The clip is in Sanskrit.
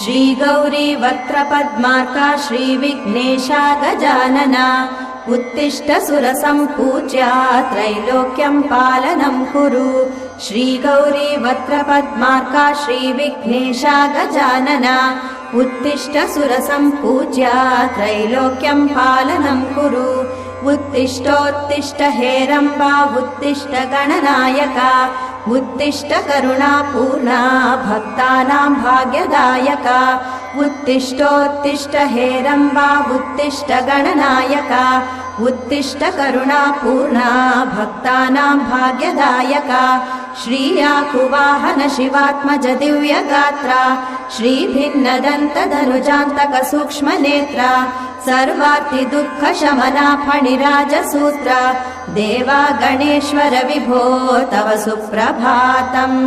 श्री गौरी वक्त्रपद्मार्का श्रीविघ्नेशा गजानना उत्तिष्ठ सुरसम्पूज्या त्रैलोक्यं पालनं कुरु। श्री गौरी वक्त्रपद्मार्का श्रीविघ्नेशा गजानना उत्तिष्ठ सुरसम्पूज्या त्रैलोक्यं पालनं कुरु। उत्तिष्ठोत्तिष्ठ हेरम्बा उत्तिष्ठ गणनायका उत्तिष्ठ करुणापूर्णा भक्तानां भाग्यदायका। उत्तिष्ठोत्तिष्ठ हेरम्बा उत्तिष्ठ गणनायका उत्तिष्ठ करुणापूर्णा भक्तानां भाग्यदायका। श्रीयाकुवाहन शिवात्मज दिव्यगात्रा श्रीभिन्नदन्तधनुजान्तक सूक्ष्मनेत्रा सर्वार्ति दुःख शमना फणिराजसूत्रा देवा गणेश्वर विभो तव सुप्रभातम्।